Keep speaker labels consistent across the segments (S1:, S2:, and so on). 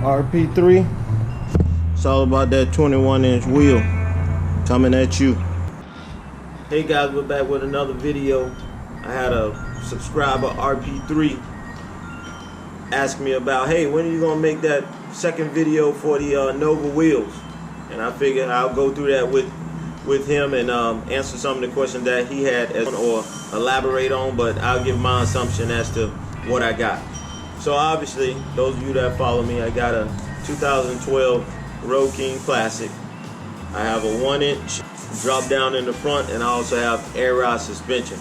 S1: RP3. It's all about that 21-inch wheel coming at you. Hey guys, we're back with another video. I had a subscriber, RP3, ask me about, hey, when are you gonna make that second video for the Nova wheels? And I figured I'll go through that with him and answer some of the questions that he had or elaborate on, but I'll give my assumption as to what I got. So obviously, those of you that follow me, I got a 2012 Road King Classic. I have a 1-inch drop down in the front, and I also have air rod suspension.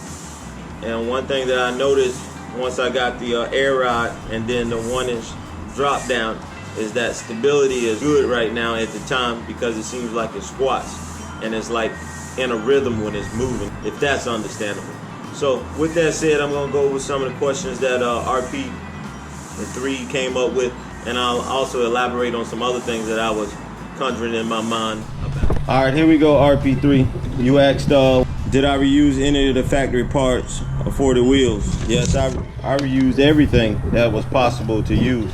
S1: And one thing that I noticed once I got the air rod and then the 1-inch drop down is that stability is good right now at the time, because it seems like it squats and it's like in a rhythm when it's moving, if that's understandable. So with that said, I'm gonna go over some of the questions that RP3 came up with, and I'll also elaborate on some other things that I was conjuring in my mind about. All right, here we go, RP3. You asked, did I reuse any of the factory parts for the wheels? Yes, I reused everything that was possible to use.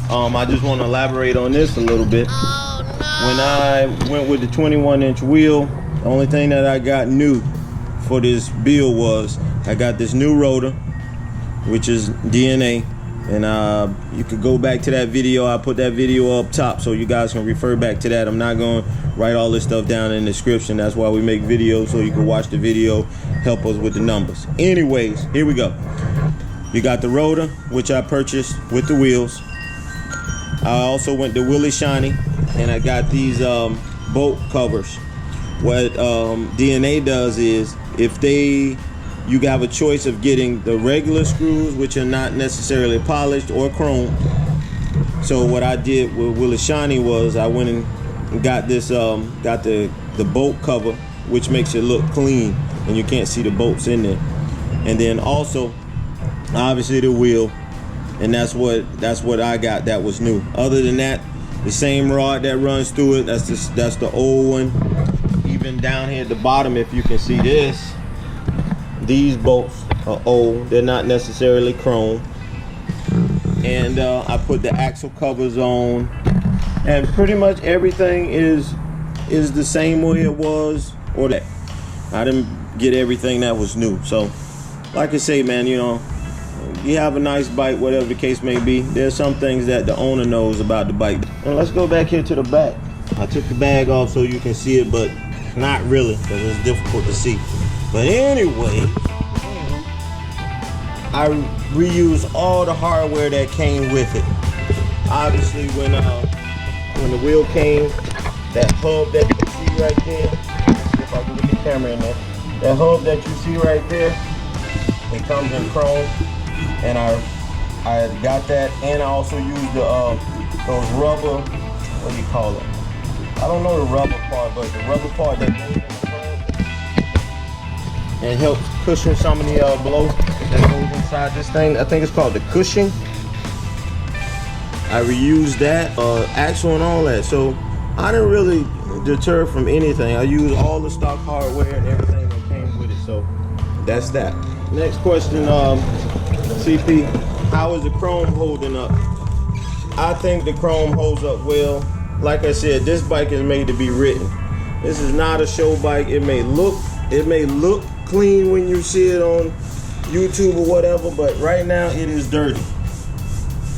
S1: I just want to elaborate on this a little bit. Oh, no. When I went with the 21-inch wheel, the only thing that I got new for this build was I got this new rotor, which is DNA, and you could go back to that video. I put that video up top so you guys can refer back to that. I'm not going to write all this stuff down in the description. That's why we make videos, so you can watch the video, help us with the numbers. Anyways, here we go. You got the rotor, which I purchased with the wheels. I also went to Willie Shiny, and I got these bolt covers. What DNA does is, if you have a choice of getting the regular screws, which are not necessarily polished or chrome. So what I did with Willie Shiny was I went and got this, got the bolt cover, which makes it look clean, and you can't see the bolts in there. And then also, obviously, the wheel. And that's what I got that was new. Other than that, the same rod that runs through it, that's the old one. Even down here at the bottom, if you can see this, these bolts are old. They're not necessarily chrome. And I put the axle covers on, and pretty much everything is the same way it was, or that. I didn't get everything that was new. So, like I say, man, you know, you have a nice bike, whatever the case may be. There's some things that the owner knows about the bike. And let's go back here to the back. I took the bag off so you can see it, but not really, because it's difficult to see. But anyway, I reused all the hardware that came with it. Obviously, when the wheel came, that hub that you see right there, let's see if I can get the camera in there. That hub that you see right there, it comes in chrome. And I got that, and I also used those rubber, what do you call it? I don't know the rubber part, but the rubber part that goes in the front and helps cushion some of the blow that goes inside this thing. I think it's called the cushion. I reused that, axle and all that. So I didn't really deter from anything. I used all the stock hardware and everything that came with it. So that's that. Next question, CP, how is the chrome holding up? I think the chrome holds up well. Like I said, this bike is made to be ridden. This is not a show bike. It may look clean when you see it on YouTube or whatever, but right now it is dirty.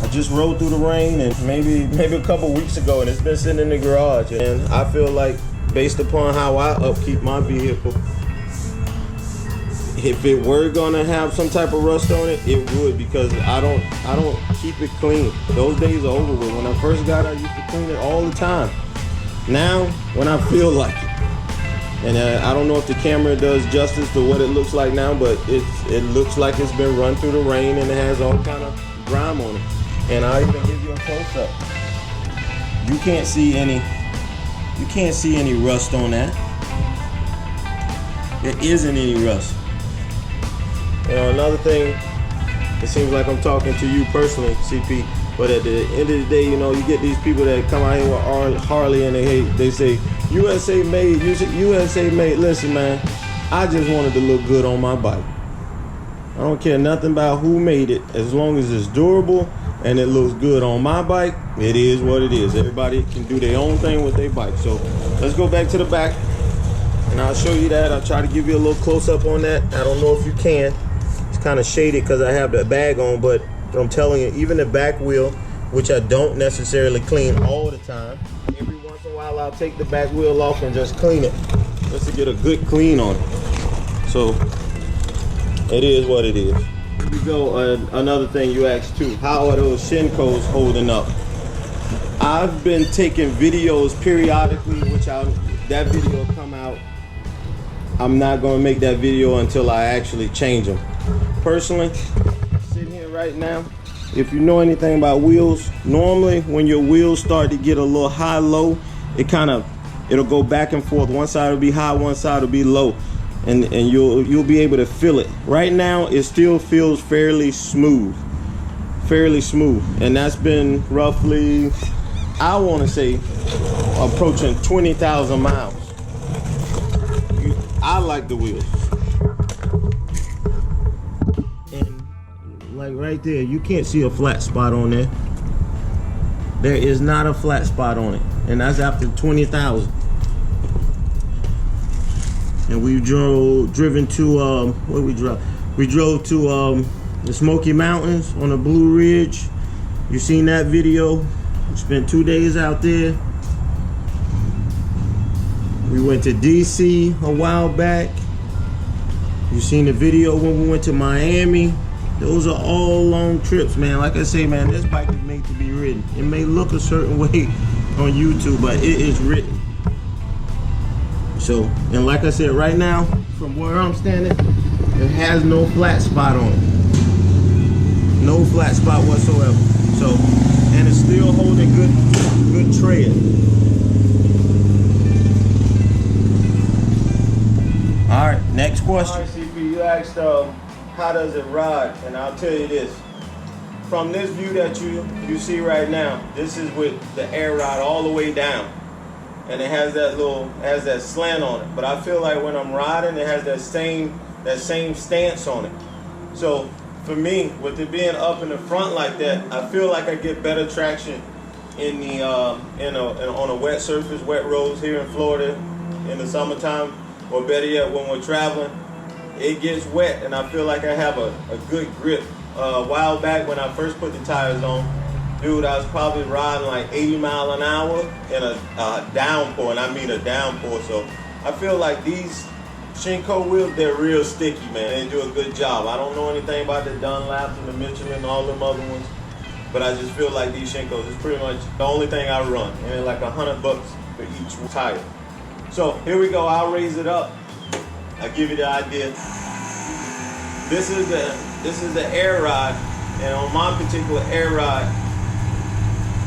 S1: I just rode through the rain, and maybe a couple weeks ago, and it's been sitting in the garage. And I feel like, based upon how I upkeep my vehicle, if it were gonna have some type of rust on it, it would, because I don't keep it clean. Those days are over with. When I first got it, I used to clean it all the time. Now, when I feel like it, and I don't know if the camera does justice to what it looks like now, but it looks like it's been run through the rain, and it has all kind of grime on it. And I'll even give you a close up. You can't see any rust on that. There isn't any rust. You know, another thing, it seems like I'm talking to you personally, CP, but at the end of the day, you know, you get these people that come out here with Harley, and they say, USA made, USA made. Listen, man, I just wanted to look good on my bike. I don't care nothing about who made it, as long as it's durable and it looks good on my bike, it is what it is. Everybody can do their own thing with their bike. So let's go back to the back and I'll show you that. I'll try to give you a little close up on that. I don't know if you can. It's kind of shaded because I have the bag on, but I'm telling you, even the back wheel, which I don't necessarily clean all the time, every once in a while I'll take the back wheel off and just clean it just to get a good clean on it. So it is what it is. Here we go. Another thing you asked too, how are those Shinkos holding up? I've been taking videos periodically, which that video will come out. I'm not going to make that video until I actually change them. Personally, sitting here right now, if you know anything about wheels, normally when your wheels start to get a little high-low, it'll go back and forth. One side will be high, one side will be low, and you'll be able to feel it. Right now, it still feels fairly smooth, and that's been roughly, I want to say, approaching 20,000 miles. I like the wheels. And like right there, you can't see a flat spot on there. There is not a flat spot on it. And that's after 20,000. And we've driven to, where we drove? We drove to the Smoky Mountains on the Blue Ridge. You seen that video? We spent 2 days out there. We went to DC a while back. You seen the video when we went to Miami. Those are all long trips, man. Like I say, man, this bike is made to be ridden. It may look a certain way on YouTube, but it is ridden. So, and like I said, right now, from where I'm standing, it has no flat spot on it. No flat spot whatsoever. So, and it's still holding good tread. All right, next question. All right, CP, you asked how does it ride, and I'll tell you this. From this view that you see right now, this is with the air ride all the way down, and it has that slant on it. But I feel like when I'm riding, it has that same stance on it. So for me, with it being up in the front like that, I feel like I get better traction in the on a wet surface, wet roads here in Florida in the summertime. Or better yet, when we're traveling, it gets wet and I feel like I have a good grip. A while back when I first put the tires on, dude, I was probably riding like 80 miles an hour in a downpour, and I mean a downpour. So I feel like these Shinko wheels, they're real sticky, man. They do a good job. I don't know anything about the Dunlops and the Michelin and all them other ones, but I just feel like these Shinkos is pretty much the only thing I run, and they're like $100 for each tire. So here we go. I'll raise it up. I'll give you the idea. This is the air ride, and on my particular air ride,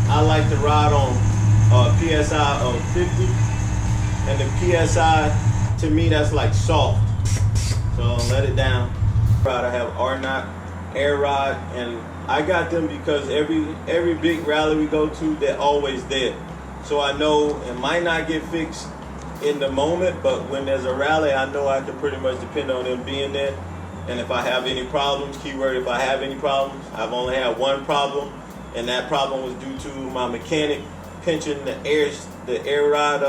S1: I like to ride on PSI of 50, and the PSI to me that's like soft. So I'll let it down. I have RPIII air ride, and I got them because every big rally we go to, they're always there. So I know it might not get fixed in the moment, but when there's a rally, I know I can pretty much depend on them being there. And if I have any problems, keyword if I have any problems, I've only had one problem, and that problem was due to my mechanic pinching the air ride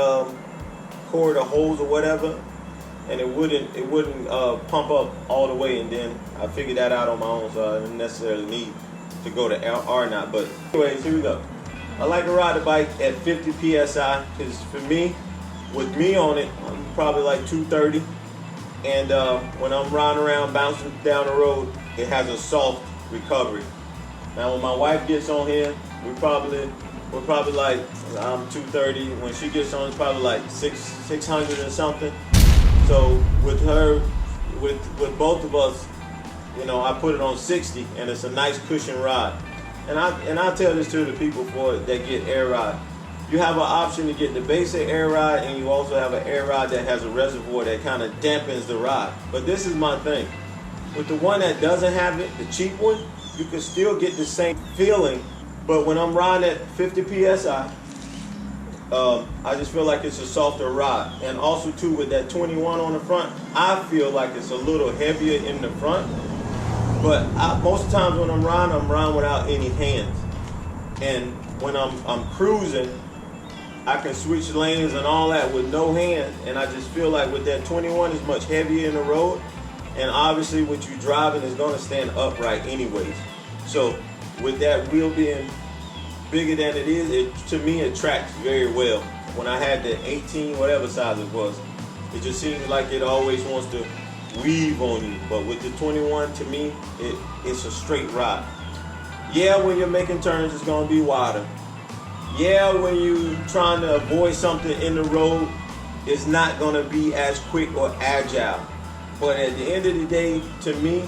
S1: cord or hose or whatever, and it wouldn't pump up all the way. And then I figured that out on my own, so I didn't necessarily need to go to RPIII. But anyways, here we go. I like to ride the bike at 50 psi because for me, with me on it, I'm probably like 230, and when I'm riding around bouncing down the road, it has a soft recovery. Now when my wife gets on here, we're probably like, I'm 230. When she gets on, it's probably like 600 or something. So with her, with both of us, you know, I put it on 60, and it's a nice cushion ride. And I tell this to the people that get air ride. You have an option to get the basic air ride, and you also have an air ride that has a reservoir that kind of dampens the ride. But this is my thing. With the one that doesn't have it, the cheap one, you can still get the same feeling. But when I'm riding at 50 psi, I just feel like it's a softer ride. And also too, with that 21 on the front, I feel like it's a little heavier in the front. But most of the times when I'm riding without any hands. And when I'm cruising, I can switch lanes and all that with no hands. And I just feel like with that 21, it's much heavier in the road. And obviously what you're driving is going to stand upright anyways. So with that wheel being bigger than it is, to me it tracks very well. When I had the 18, whatever size it was, it just seems like it always wants to weave on you. But with the 21, to me, it's a straight ride. Yeah, when you're making turns, it's going to be wider. Yeah, when you're trying to avoid something in the road, it's not going to be as quick or agile. But at the end of the day, to me,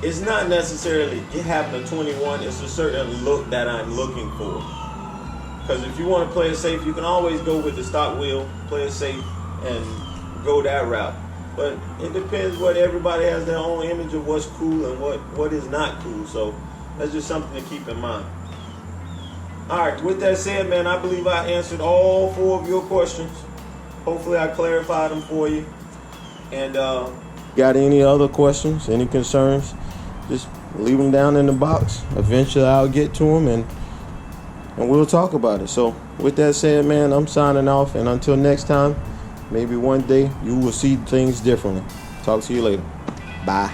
S1: it's not necessarily having a 21. It's a certain look that I'm looking for. Because if you want to play it safe, you can always go with the stock wheel, play it safe, and go that route. But it depends what everybody has their own image of what's cool and what is not cool. So that's just something to keep in mind. All right, with that said, man, I believe I answered all 4 of your questions. Hopefully I clarified them for you. And got any other questions, any concerns, just leave them down in the box. Eventually I'll get to them and we'll talk about it. So with that said, man, I'm signing off. And until next time, maybe one day you will see things differently. Talk to you later. Bye.